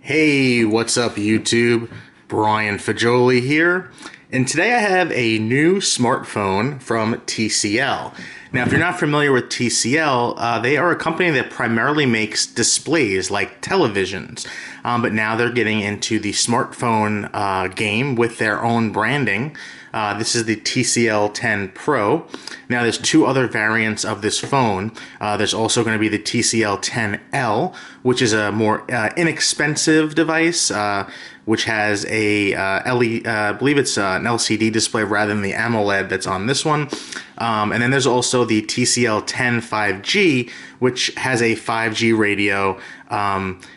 Hey, what's up YouTube? Brian Fajoli here, and today I have a new smartphone from TCL. Now, if you're not familiar with TCL, they are a company that primarily makes displays like televisions, but now they're getting into the smartphone game with their own branding. This is the TCL 10 Pro. Now there's two other variants of this phone. There's also going to be the TCL 10L, which is a more inexpensive device, which has a I believe it's an LCD display rather than the AMOLED that's on this one. And then there's also the TCL 10 5G, which has a 5G radio.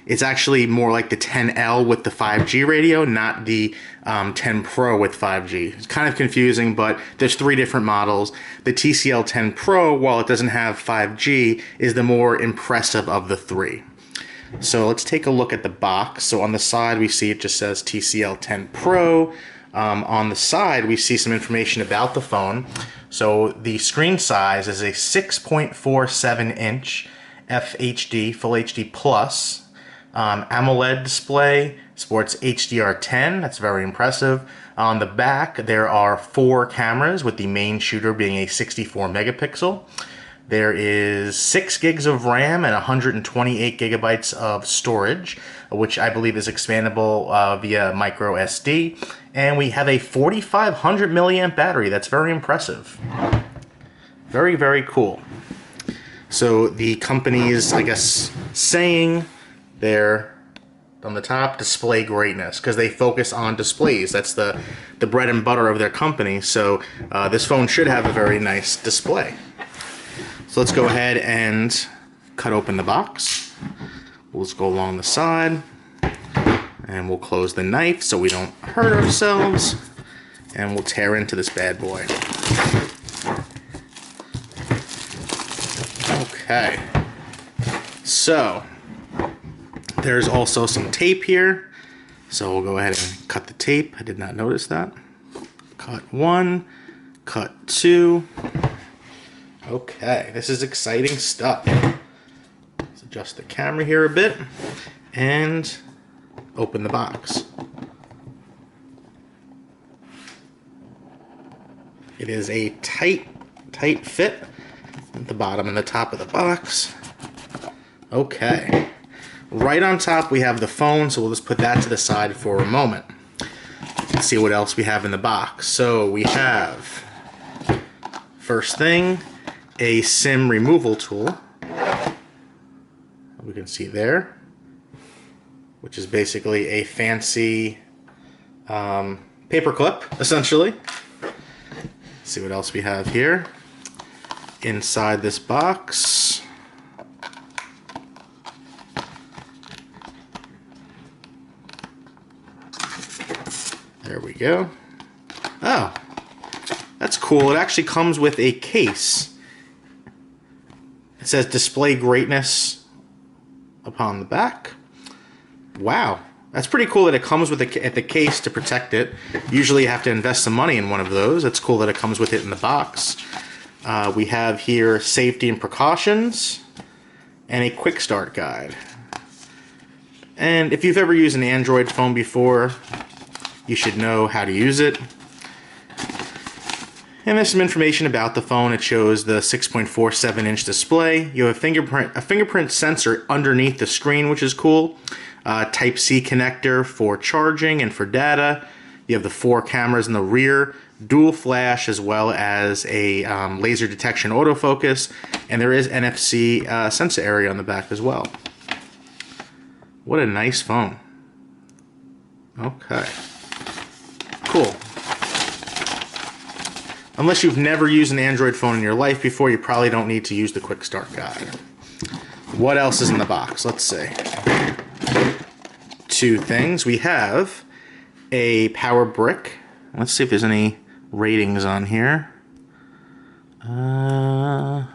It's actually more like the 10L with the 5G radio, not the 10 Pro with 5G. It's kind of confusing, but there's three different models. The TCL 10 Pro, while it doesn't have 5G, is the more impressive of the three. So let's take a look at the box. So on the side, we see it just says TCL 10 Pro. On the side, we see some information about the phone. So the screen size is a 6.47 inch FHD, Full HD Plus, AMOLED display, sports HDR10, that's very impressive. On the back, there are 4 cameras, with the main shooter being a 64 megapixel. There is 6 gigs of RAM and 128 gigabytes of storage, which I believe is expandable via micro SD. And we have a 4,500 milliamp battery. That's very impressive. Very, very cool. So the company's, I guess, saying they're on the top, display greatness, because they focus on displays. That's the bread and butter of their company. So this phone should have a very nice display. So let's go ahead and cut open the box. We'll just go along the side, and we'll close the knife so we don't hurt ourselves, and we'll tear into this bad boy. Okay, so there's also some tape here, so we'll go ahead and cut the tape. I did not notice that. Cut 1, cut 2. Okay, this is exciting stuff. Let's adjust the camera here a bit and open the box. It is a tight fit at the bottom and the top of the box. Okay, right on top we have the phone, so we'll just put that to the side for a moment. Let's see what else we have in the box. So we have, first thing, a SIM removal tool. We can see there, which is basically a fancy paper clip, essentially. Let's see what else we have here. Inside this box, there we go. Oh, that's cool. It actually comes with a case. It says display greatness upon the back. Wow, that's pretty cool that it comes with the case to protect it. Usually you have to invest some money in one of those. It's cool that it comes with it in the box. We have here safety and precautions and a quick start guide. And if you've ever used an Android phone before, you should know how to use it. And there's some information about the phone. It shows the 6.47 inch display. You have a fingerprint sensor underneath the screen, which is cool. Type-C connector for charging and for data. You have the 4 cameras in the rear, dual flash, as well as a laser detection autofocus. And there is NFC sensor area on the back as well. What a nice phone. Okay. Cool. Unless you've never used an Android phone in your life before, you probably don't need to use the quick start guide. What else is in the box? Let's see. 2 things. We have a power brick. Let's see if there's any ratings on here. You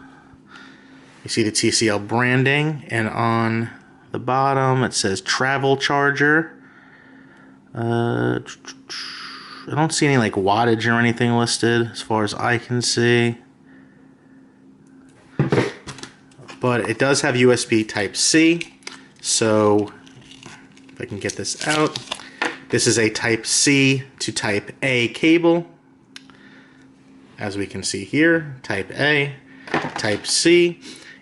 see the TCL branding, and on the bottom it says travel charger. I don't see any like wattage or anything listed as far as I can see. But it does have USB Type-C, so If I can get this out. This is a Type C to Type A cable. As we can see here, Type A, Type C.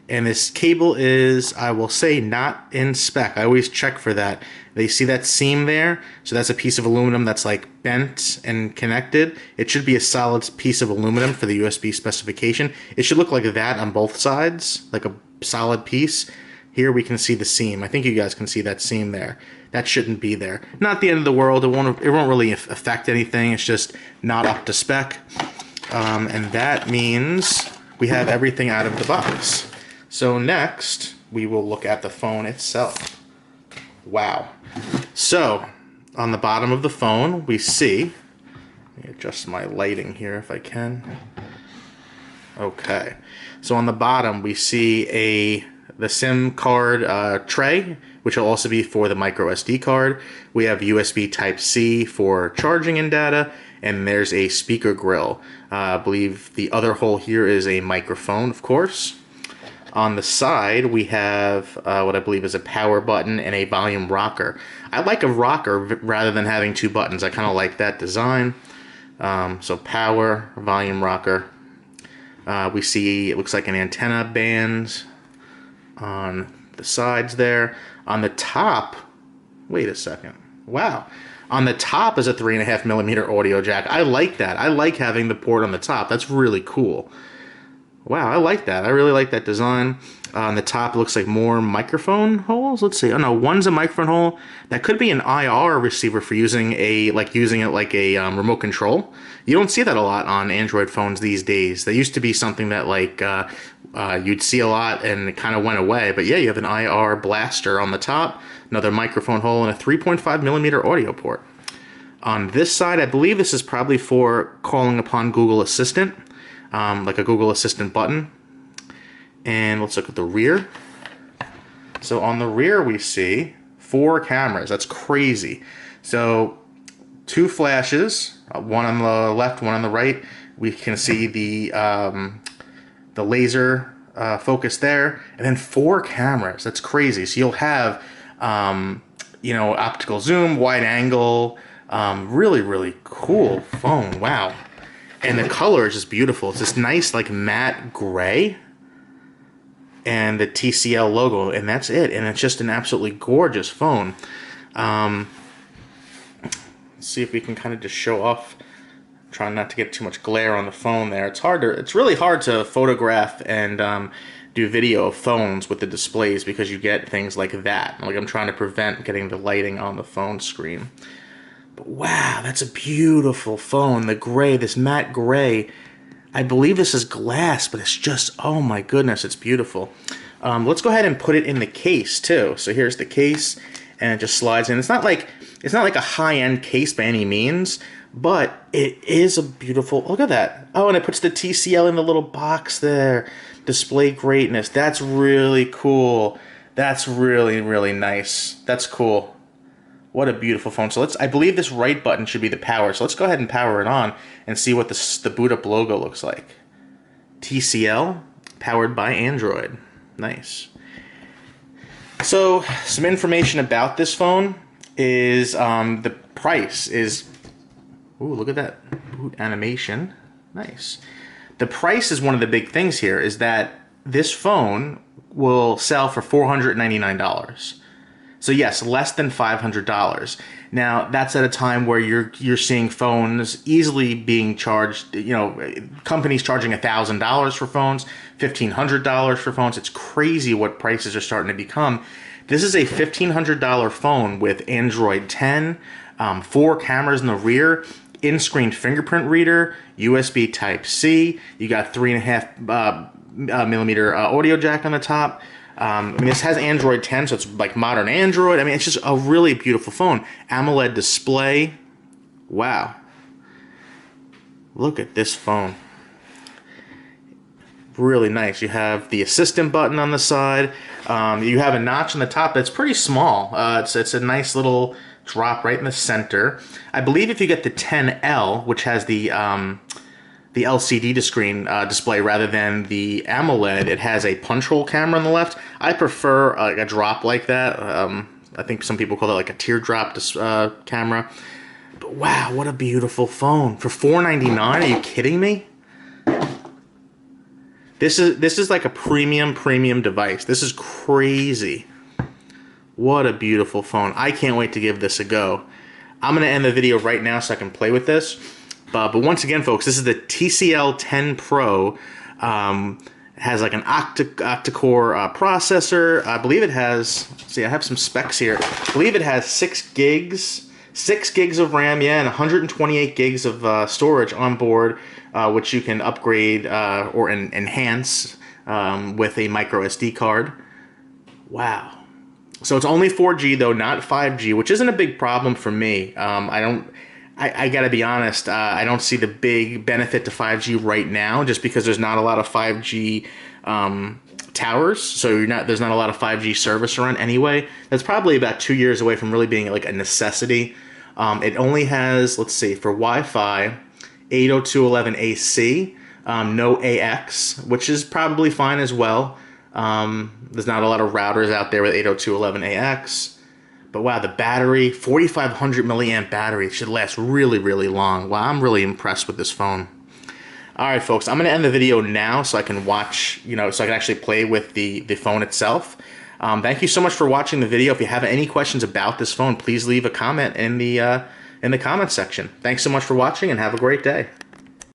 And this cable is, I will say, not in spec. I always check for that. They see that seam there? So that's a piece of aluminum that's like bent and connected. It should be a solid piece of aluminum for the USB specification. It should look like that on both sides, like a solid piece. Here we can see the seam. I think you guys can see that seam there. That shouldn't be there. Not the end of the world. It won't really affect anything. It's just not up to spec. And that means we have everything out of the box. So next, we will look at the phone itself. Wow. So, on the bottom of the phone, we see, let me adjust my lighting here if I can. Okay. So on the bottom, we see the SIM card tray, which will also be for the micro SD card. We have USB Type-C for charging and data, and there's a speaker grill. I believe the other hole here is a microphone, of course. On the side, we have what I believe is a power button and a volume rocker. I like a rocker rather than having two buttons. I kind of like that design. So power, volume rocker. We see, it looks like an antenna band on the sides there. On the top, wait a second. Wow. On the top is a 3.5mm audio jack. I like that. I like having the port on the top. That's really cool. Wow, I like that. I really like that design. On the top, it looks like more microphone holes. Let's see. Oh no, one's a microphone hole. That could be an IR receiver for using it like a remote control. You don't see that a lot on Android phones these days. That used to be something that like you'd see a lot and it kind of went away. But yeah, you have an IR blaster on the top, another microphone hole, and a 3.5mm audio port. On this side, I believe this is probably for calling upon Google Assistant. Like a Google Assistant button. And let's look at the rear. So on the rear we see 4 cameras. That's crazy. So 2 flashes, one on the left, one on the right. We can see the laser focus there, and then 4 cameras. That's crazy. So you'll have optical zoom, wide angle. Really, really cool phone. Wow. And the color is just beautiful. It's this nice, like, matte gray. And the TCL logo. And that's it. And it's just an absolutely gorgeous phone. Let's see if we can kind of just show off. I'm trying not to get too much glare on the phone there. It's really hard to photograph and do video of phones with the displays because you get things like that. Like, I'm trying to prevent getting the lighting on the phone screen. But wow, that's a beautiful phone. The gray, this matte gray. I believe this is glass, but it's just, oh my goodness, it's beautiful. Let's go ahead and put it in the case too. So here's the case, and it just slides in. It's not like a high-end case by any means, but it is a beautiful, look at that. Oh, and it puts the TCL in the little box there. Display greatness. That's really cool. That's really, really nice. That's cool. What a beautiful phone. So I believe this right button should be the power. So let's go ahead and power it on and see what the boot up logo looks like. TCL, powered by Android. Nice. So some information about this phone is the price is, ooh, look at that boot animation. Nice. The price is one of the big things here, is that this phone will sell for $499. So yes, less than $500. Now that's at a time where you're seeing phones easily being charged. Companies charging $1,000 for phones, $1,500 for phones. It's crazy what prices are starting to become. This is a $1,500 phone with Android 10, 4 cameras in the rear, in-screen fingerprint reader, USB Type-C. You got 3.5mm audio jack on the top. This has Android 10, so it's like modern Android. It's just a really beautiful phone. AMOLED display. Wow. Look at this phone. Really nice. You have the assistant button on the side. You have a notch on the top that's pretty small. It's a nice little drop right in the center. I believe if you get the 10L, which has the LCD screen display rather than the AMOLED, it has a punch hole camera on the left. I prefer a drop like that. I think some people call it like a teardrop camera. But wow, what a beautiful phone. For $499, are you kidding me? This is like a premium device. This is crazy. What a beautiful phone. I can't wait to give this a go. I'm going to end the video right now so I can play with this. But once again, folks, this is the TCL 10 Pro. Has like an octa-core processor. I believe it has, see, I have some specs here. I believe it has 6 gigs of RAM, yeah, and 128 gigs of storage on board, which you can upgrade or enhance with a micro SD card. Wow. So it's only 4G though, not 5G, which isn't a big problem for me. I gotta be honest, I don't see the big benefit to 5G right now, just because there's not a lot of 5G towers, so there's not a lot of 5G service around anyway. That's probably about 2 years away from really being like a necessity. It only has, let's see, for Wi-Fi, 802.11ac, no AX, which is probably fine as well. There's not a lot of routers out there with 802.11ax. But wow, the battery, 4,500 milliamp battery, it should last really, really long. Wow, I'm really impressed with this phone. All right, folks, I'm going to end the video now so I can watch, so I can actually play with the phone itself. Thank you so much for watching the video. If you have any questions about this phone, please leave a comment in the comment section. Thanks so much for watching and have a great day.